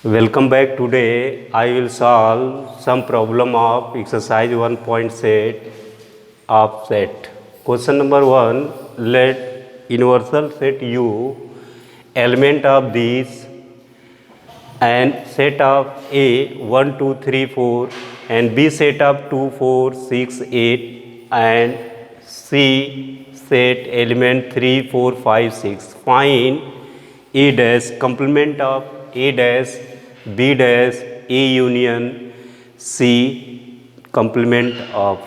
Welcome back. Today I will solve some problem of exercise 1 point set of set. Question number 1, let universal set U element of these and set of A 1 2 3 4 and B set of 2 4 6 8 and C set element 3 4 5 6. Find A dash complement of A dash B dash A union C complement of.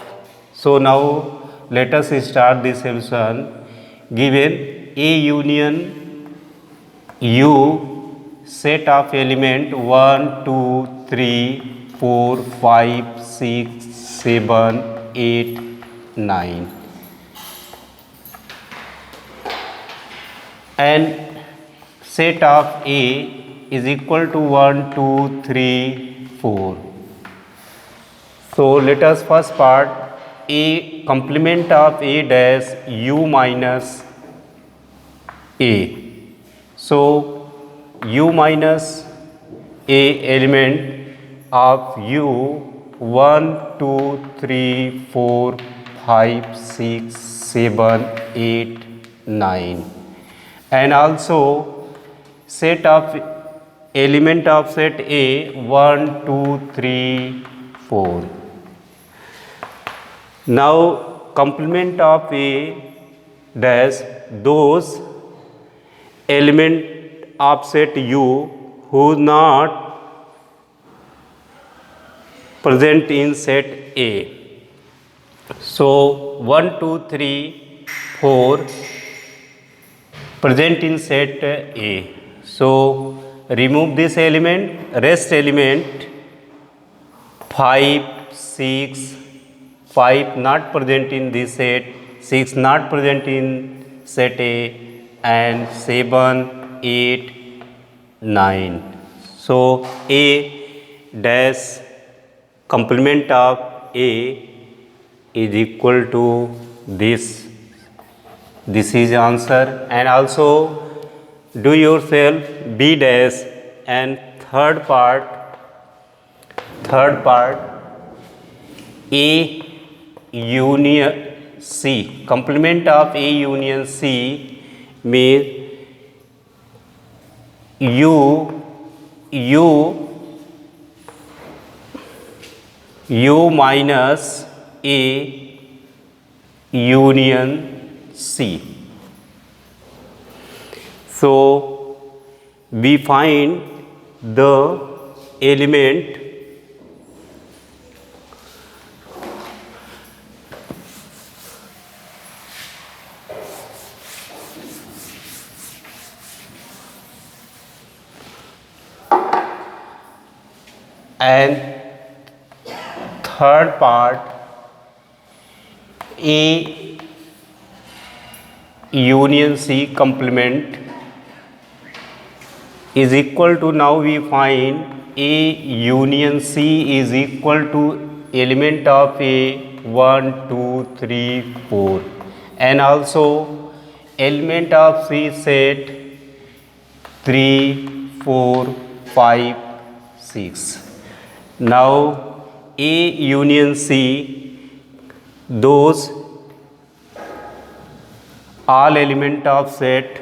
So now let us start this solution. Given A union U set of element 1 2 3 4 5 6 7 8 9 and set of A is equal to 1 2 3 4. So let us first part A complement of A dash U minus A. So U minus A element of U 1 2 3 4 5 6 7 8 9 and also set of element of set A 1 2 3 4. Now complement of A dash those element of set U who not present in set A. So 1 2 3 4 present in set A. So remove this element, rest element 5 6 5 not present in this set, 6 not present in set A and 7 8 9. So A dash complement of A is equal to this. This is answer. And also do yourself B dash and third part A union C complement of A union C means U minus A union C. So we find the element and third part A union C complement is equal to, now we find A union C is equal to element of A 1 2 3 4 and also element of C set 3 4 5 6. Now A union C, those all element of set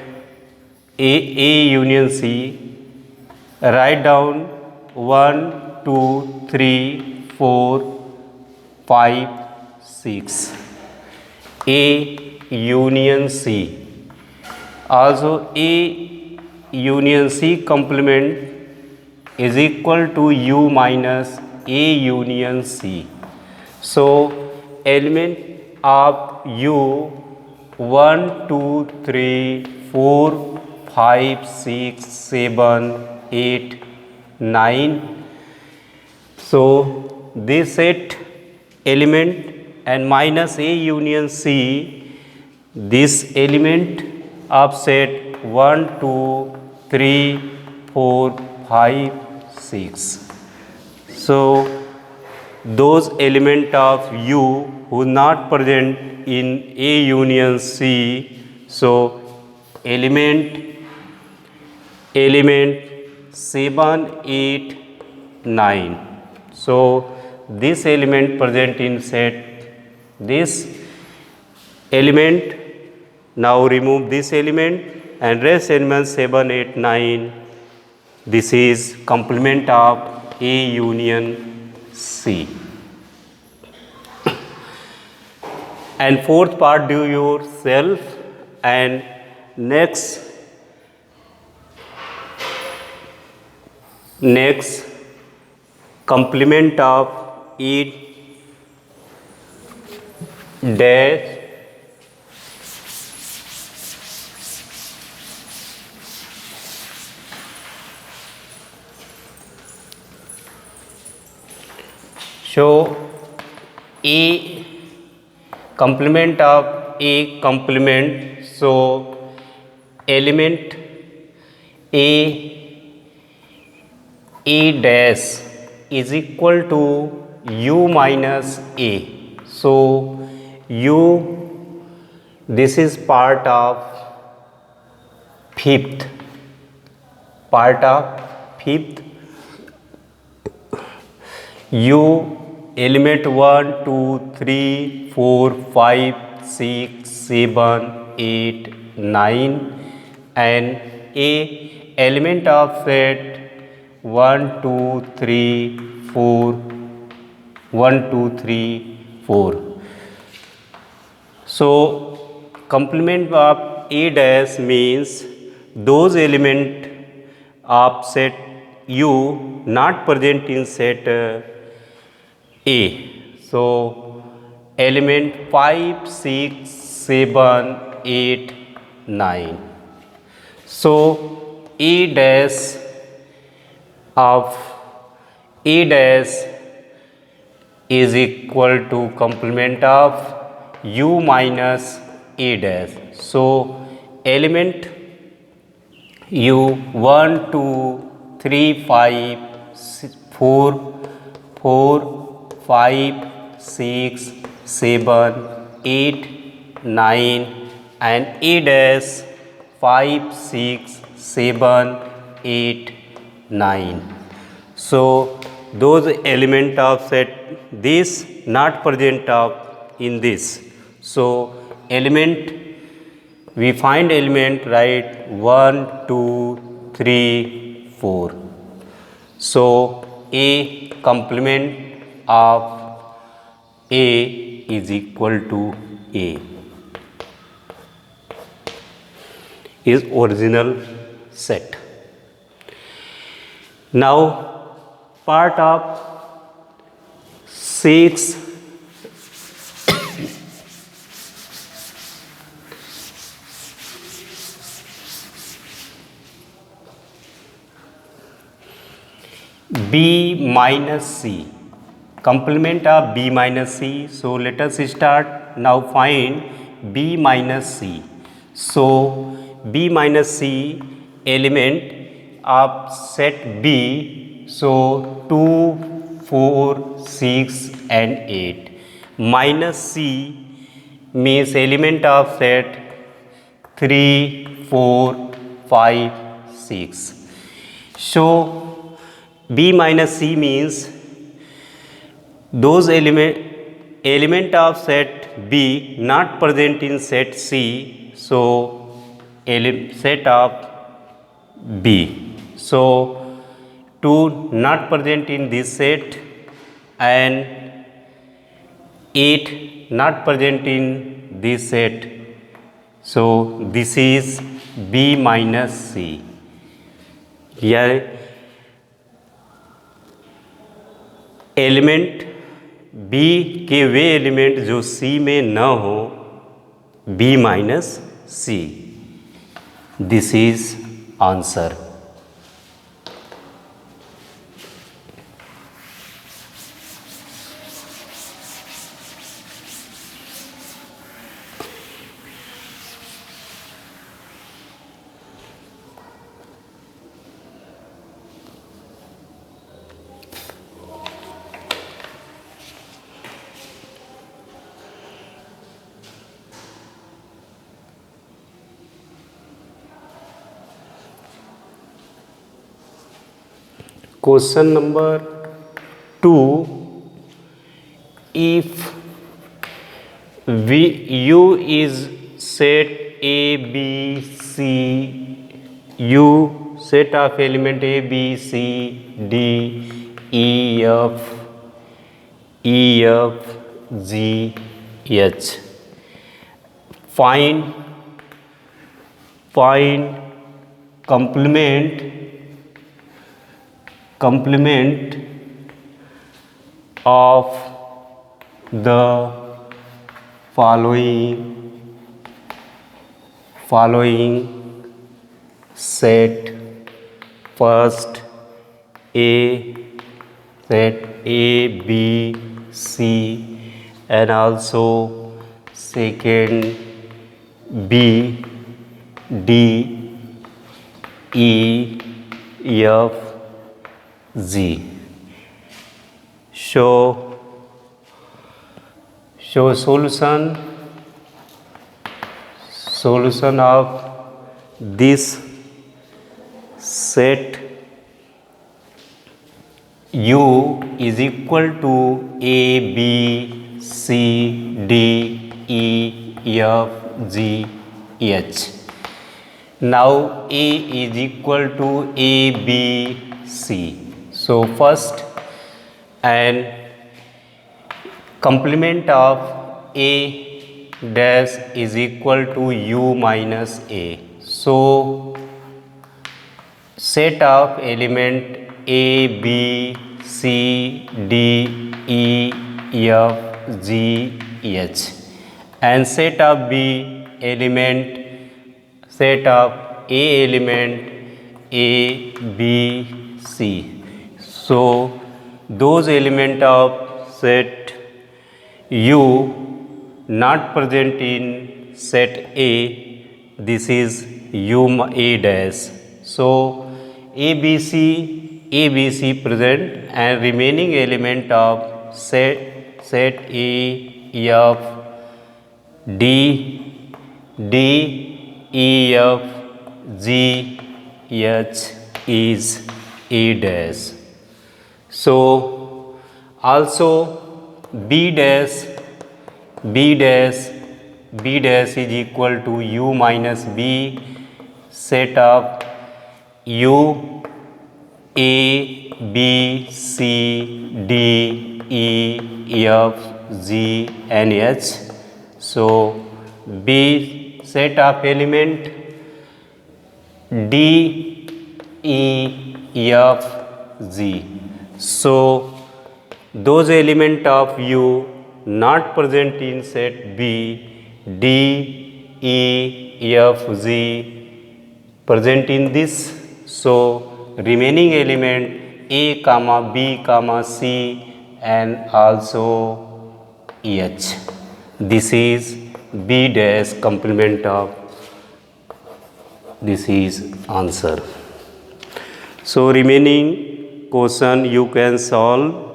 A union C, write down 1 2 3 4 5 6 A union C. Also A union C complement is equal to U minus A union C. So element of U 1 2 3 4 5 6 7 8 9. So this set element and minus A union C, this element of set 1 2 3 4 5 6. So those element of U who not present in A union C, so element 7, 8, 9. So this element present in set, this element, now remove this element and rest elements 7, 8, 9. This is complement of A union C. And fourth part do yourself. And next complement of E dash so A complement of A complement, so element A dash is equal to U minus A. So U, this is part of fifth, U element 1, 2, 3, 4, 5, 6, 7, 8, 9 and A element of set 1, 2, 3, 4, 1, 2, 3, 4. So complement of A dash means those element of set U not present in set A. So element 5, 6, 7, 8, 9. So A dash of A dash is equal to complement of U minus A dash. So element U 1, 2, 3, 5, 4, 5, 6, 7, 8, 9 and A dash 5, 6, 7, 8, 9. So those element of set this not present of in this. So element, we find element, right, 1, 2, 3, 4. So A complement of A is equal to A is original set. Now part of 6 B minus C, complement of B minus C. So let us start now, find B minus C. So B minus C element of set B, so 2, 4, 6 and 8. Minus C means element of set 3, 4, 5, 6. So B minus C means those element of set B not present in set C. So set of B. So 2 not present in this set and 8 not present in this set. So this is B minus C. Here element B के वे element जो C में न हो, B minus C. This is answer. Question number 2. If U is set A, B, C, U set of element A, B, C, D, E, F, G, H. Find complement of the following set. First, set A, B, C, and also second B, D, E, F, G. Show solution of this set. U is equal to A, B, C, D, E, F, G, H. Now A is equal to A, B, C. So first, and complement of A dash is equal to U minus A. So set of element A, B, C, D, E, F, G, H, and set of A element A, B, C. So those element of set U not present in set A, this is U A dash. So ABC present, and remaining element of set A, F, D, E, F, G, H is A dash. So also B dash is equal to U minus B, set of U, A, B, C, D, E, F, G, and H. So B set of element D, E, F, G. So those element of U not present in set B, D, E, F, G present in this. So remaining element A, B, C, and also H. This is B dash complement of, this is answer. So remaining question you can solve.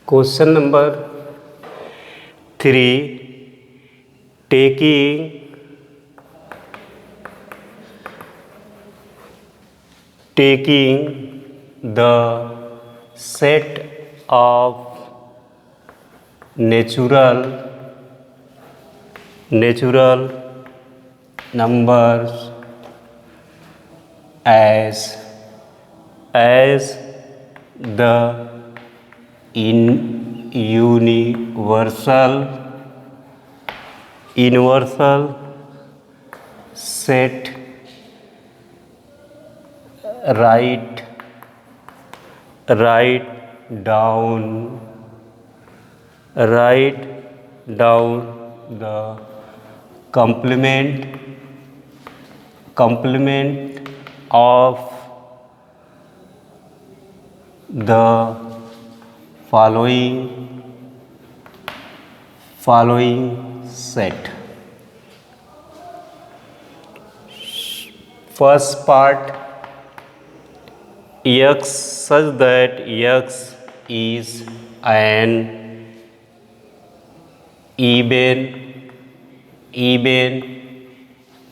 Question number 3. Taking the set of natural numbers as the universal set, write down the complement of the following set. First part, x such that x is an even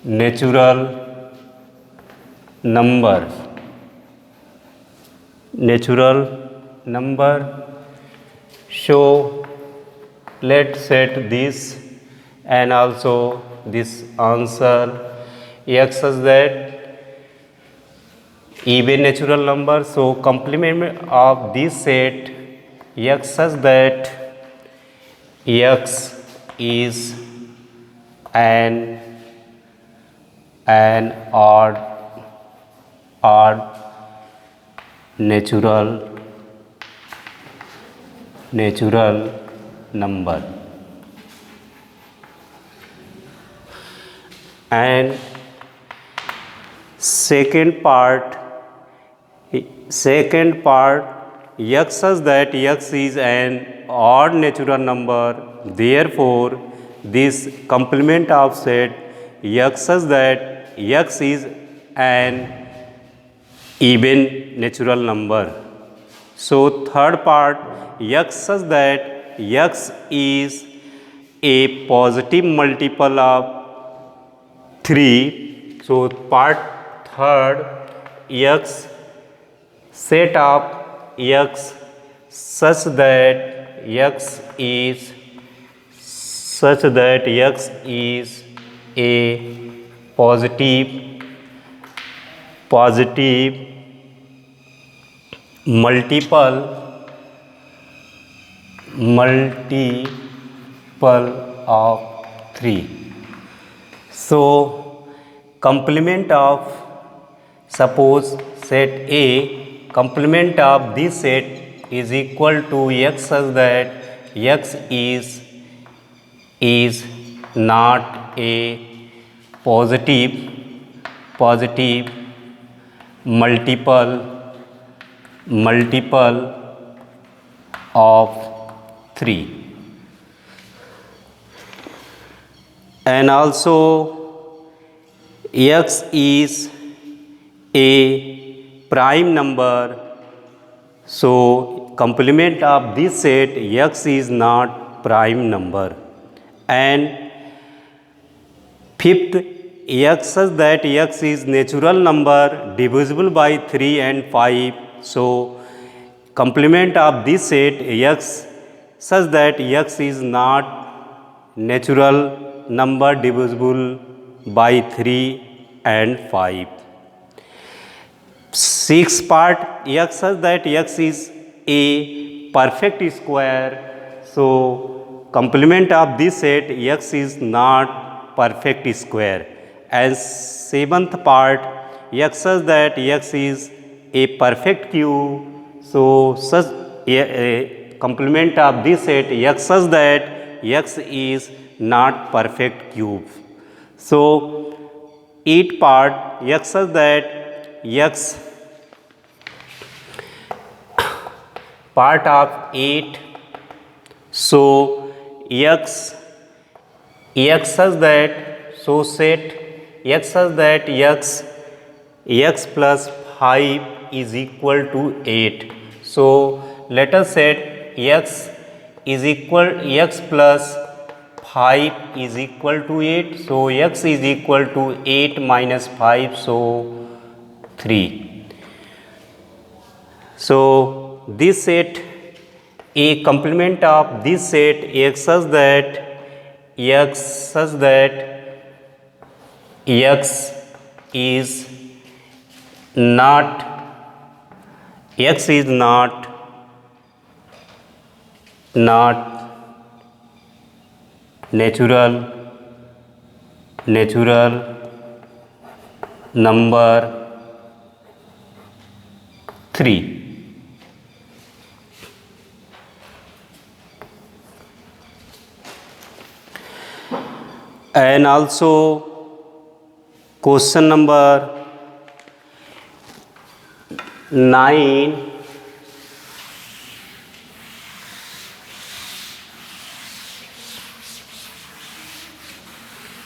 natural number. So let's set this and also this answer, x such that even natural number. So complement of this set, x such that x is an odd natural number. And second part, x such that x is an odd natural number. Therefore this complement of set, x such that x is an even natural number. So third part, x such that x is a positive multiple of 3. So part third, x set of x such that x is a positive multiple of 3. So complement of, suppose set A, complement of this set is equal to x such that x is not a positive multiple of 3. And also x is a prime number. So complement of this set, x is not prime number. And fifth, x such that x is natural number divisible by 3 and 5. So complement of this set, x such that x is not natural number divisible by 3 and 5. Sixth part, x such that x is a perfect square. So complement of this set, x is not perfect square. And seventh part, x such that x is a perfect cube. So such a complement of this set, x such that x is not perfect cube. So eighth part, x such that x part of 8. So x such that, so set x such that x plus 5 is equal to 8. So let us set x plus 5 is equal to 8. So x is equal to 8 minus 5, so 3. So this set, a complement of this set, x such that x is not natural number 3. And also question number 9,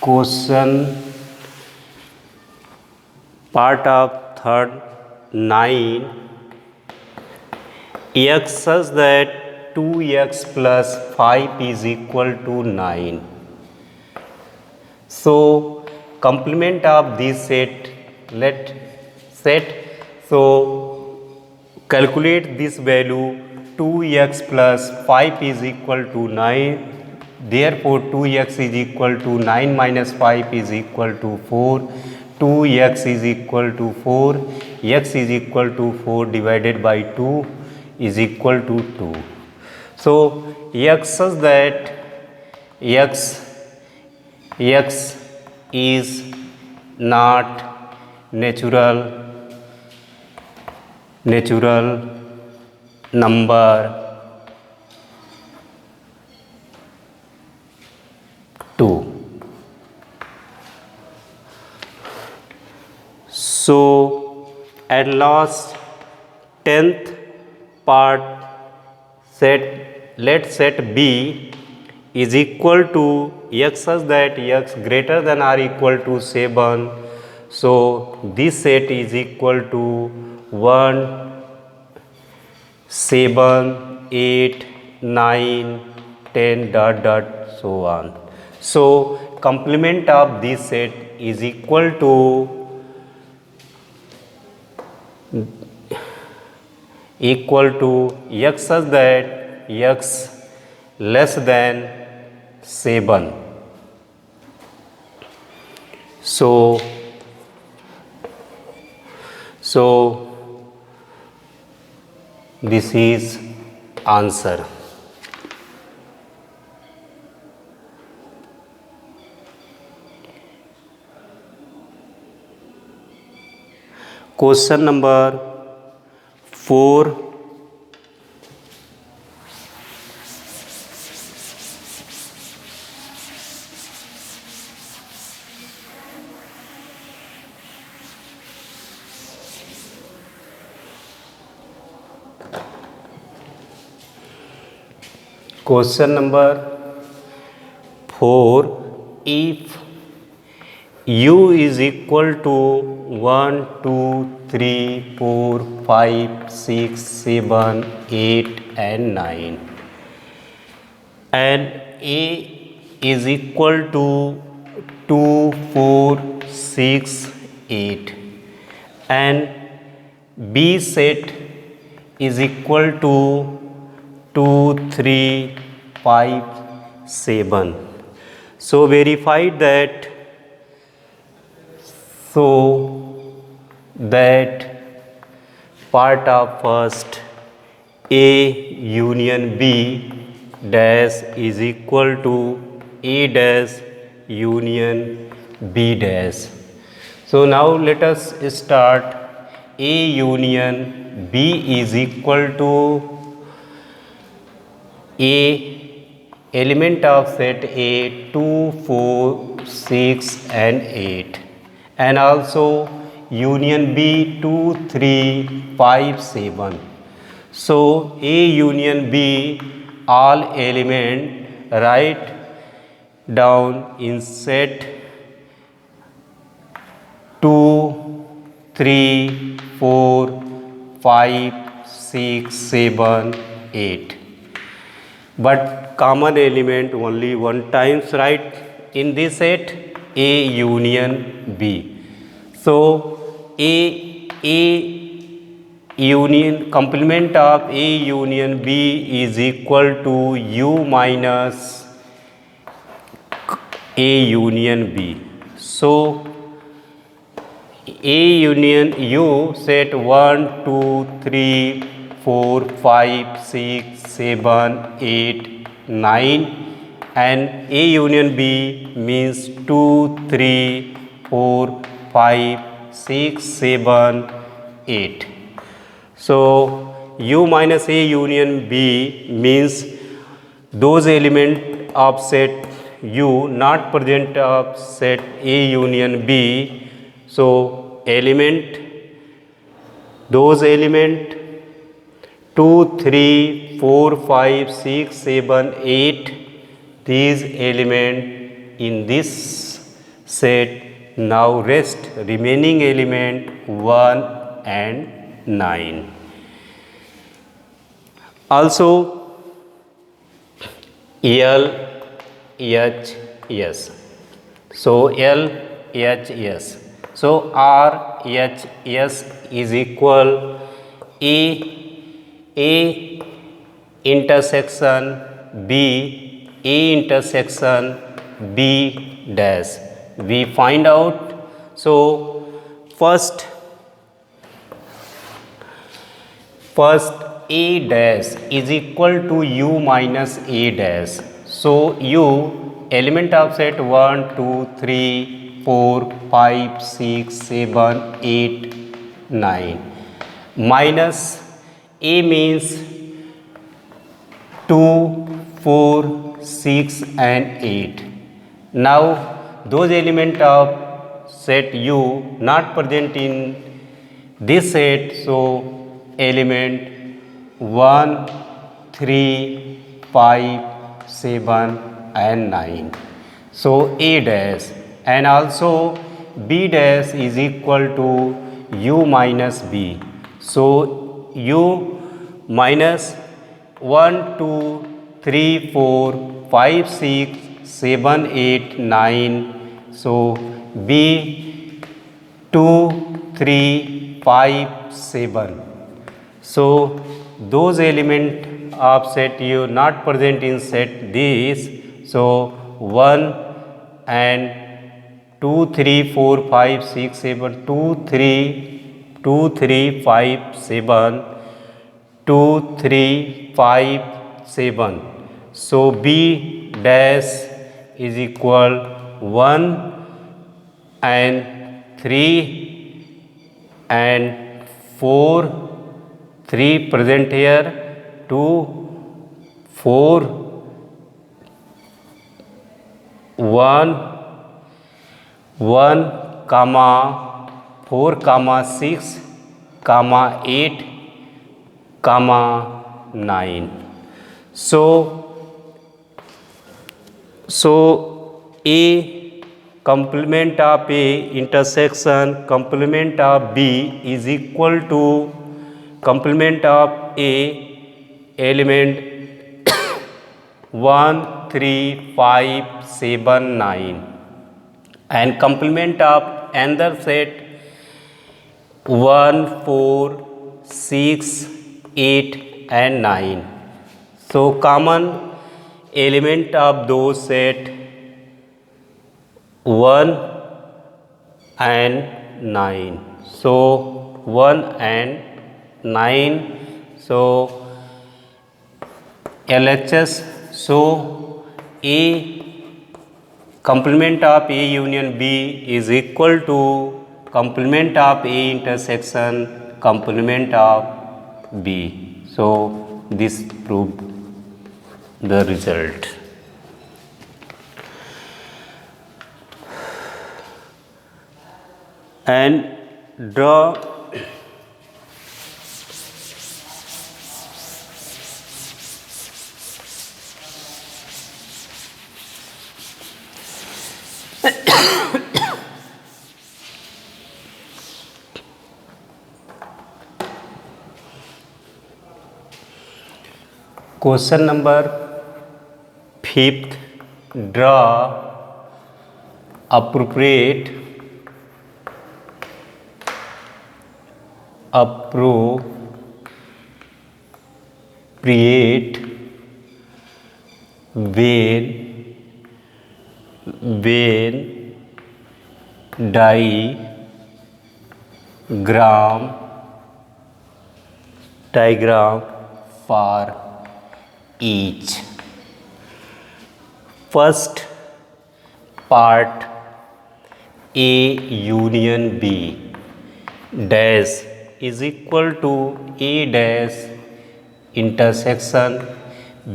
Question part of third 9, x such that 2x plus 5 is equal to 9. So complement of this set, let set, so calculate this value 2x plus 5 is equal to 9. Therefore 2x is equal to 9 minus 5 is equal to 4. 2x is equal to 4. X is equal to 4 divided by 2 is equal to 2. So x such that x is not natural number 2. So at last 10th part set, let set B is equal to x such that x greater than or equal to 7. So this set is equal to 1, 7, 8, 9, 10 dot dot so on. So complement of this set is equal to x such that x less than 7. So this is answer. Question number 4. Question number 4. If u is equal to 1, 2, 3, 4, 5, 6, 7, 8 and 9 and a is equal to 2, 4, 6, 8 and b set is equal to 2, 3, 5, 7. So verify that part of first A union B dash is equal to A dash union B dash. So now let us start. A union B is equal to A element of set A 2, 4, 6 and 8 and also union B 2, 3, 5, 7. So A union B all element write down in set 2, 3, 4, 5, 6, 7, 8. But common element only one times write in this set A union B. So A union complement of A union B is equal to U minus A union B. So A union U set 1, 2, 3, 4, 5, 6, 7, 8, 9 and A union B means 2, 3, 4, 5, 6, 7, 8. So U minus A union B means those element of set U not present of set A union B. So those element 2, 3, 4, 5, 6, 7, 8, these element in this set. Now rest remaining element 1 and 9. Also L H S. So L H S. So R H S is equal A intersection B, A intersection B dash. We find out. So first A dash is equal to U minus A dash. So U element of set 1, 2, 3, 4, 5, 6, 7, 8, 9 minus A means 2, 4, 6 and 8. Now those element of set U not present in this set, so element 1, 3, 5, 7 and 9. So A dash, and also B dash is equal to U minus B. So U minus 1, 2, 3, 4, 5, 6, 7, 8, 9. So B 2, 3, 5, 7. So those element of set U not present in set this. So 1 and 2, 3, 4, 5, 6, 7, 2, 3, 5, 7, 2, 3, 5, 7. So B dash is equal 1 and 3 and 4, 3 present here, 2, 4, 1, 1, comma 4, comma 6, comma 8, comma 9. So A complement of A intersection complement of B is equal to complement of A element 1, 3, 5, 7, 9 and complement of another set 1, 4, 6, 8 and 9. So common element of those set 1 and 9. So 1 and 9. So LHS. So A complement of A union B is equal to complement of A intersection complement of B. So this proved the result. And draw question number 5th. Draw appropriate when diagram for each. First part A union B dash is equal to A dash intersection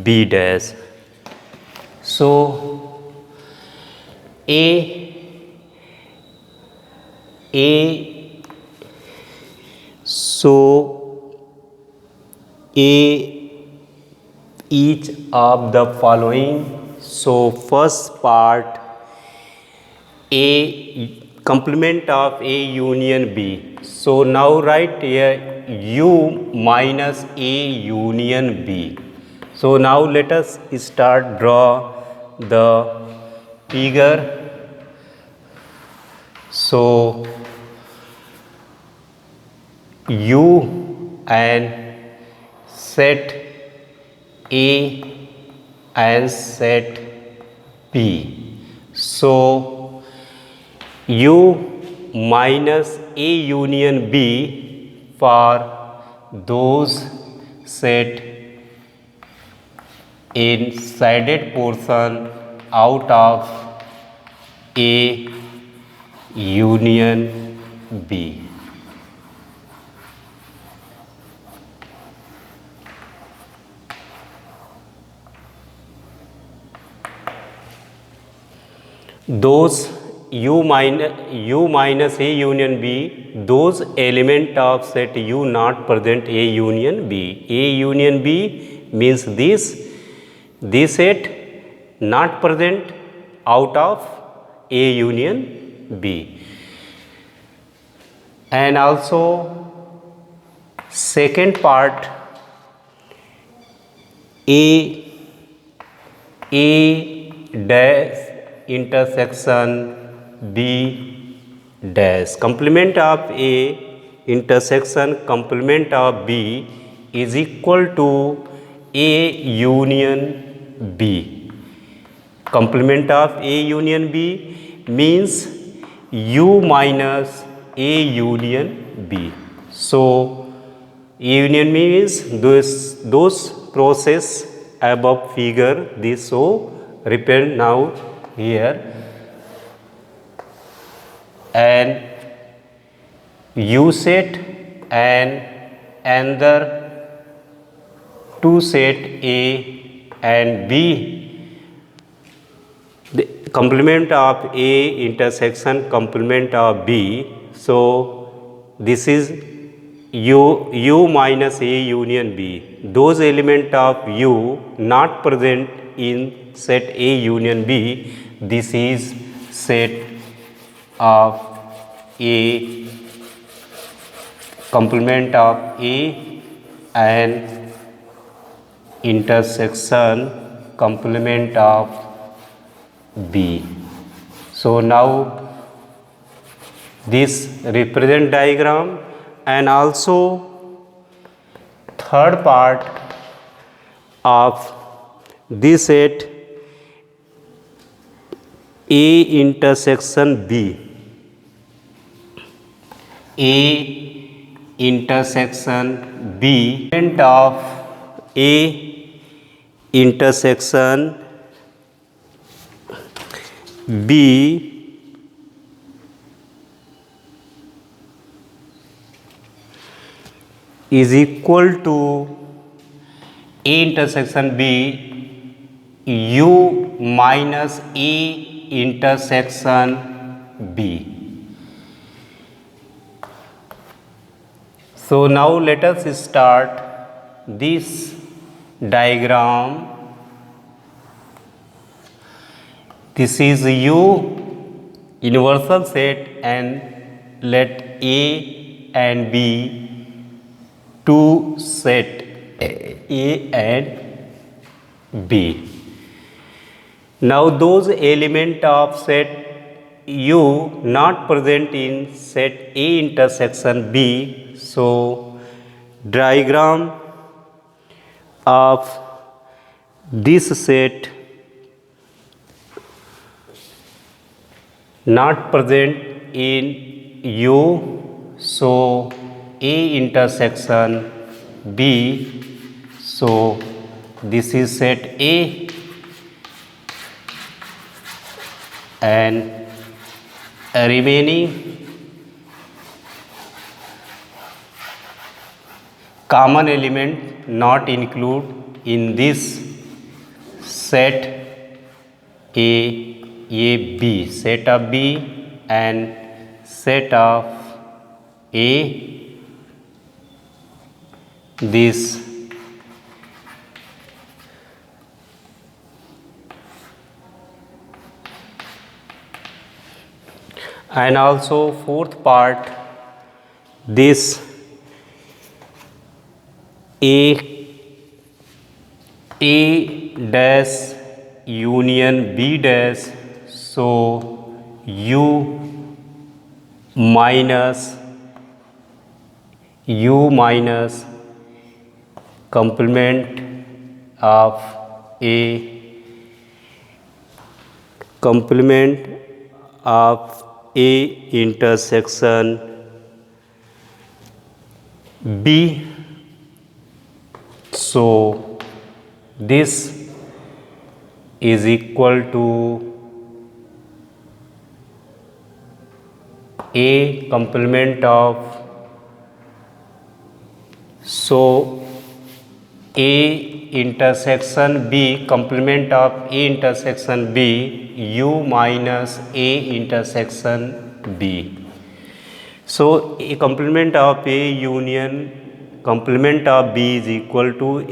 B dash. So each of the following. So first part A complement of A union B. So now write here U minus A union B. So now let us start draw the figure. So U and set A and set B. So U minus A union B for those set in shaded portion out of A union B. Those U minus A union B, those element of set U not present A union B. A union B means this set not present out of A union B. And also second part, A dash intersection B dash. Complement of A intersection complement of B is equal to A union B. Complement of A union B means U minus A union B. So A union B means those process above figure, this so represent now here, and U set and another two set A and B, the complement of A intersection complement of B. So this is U minus A union B. Those element of U not present in set A union B, this is set of A complement of A and intersection complement of B. So now this represent diagram, and also third part of this set A intersection B. A intersection B, element of A intersection B is equal to A intersection B U minus A intersection B. So now let us start this diagram. This is U universal set, and let A and B two set A and B. Now those element of set U not present in set A intersection B. So diagram of this set not present in U. So A intersection B. So this is set A, and remaining common element not include in this set B, set of B and set of A, this And also fourth part, this A dash union B dash, so U minus complement of A intersection B. So this is equal to A complement of, so A intersection B complement of A intersection B, U minus A intersection B. So a complement of A union complement of B is equal to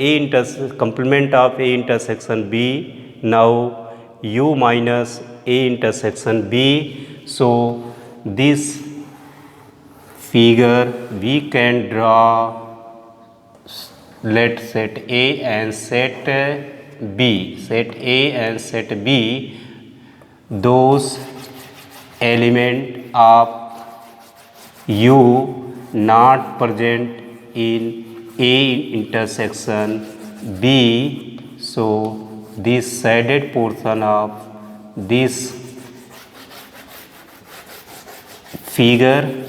complement of A intersection B, now U minus A intersection B. So this figure we can draw, let set A and set B, set A and set B, those element of U not present in A intersection B. So this shaded portion of this figure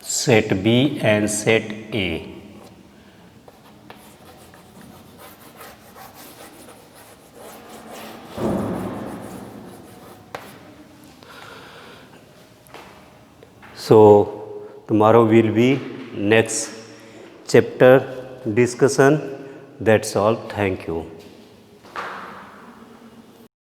set B and set A. So tomorrow will be next chapter discussion. That's all. Thank you.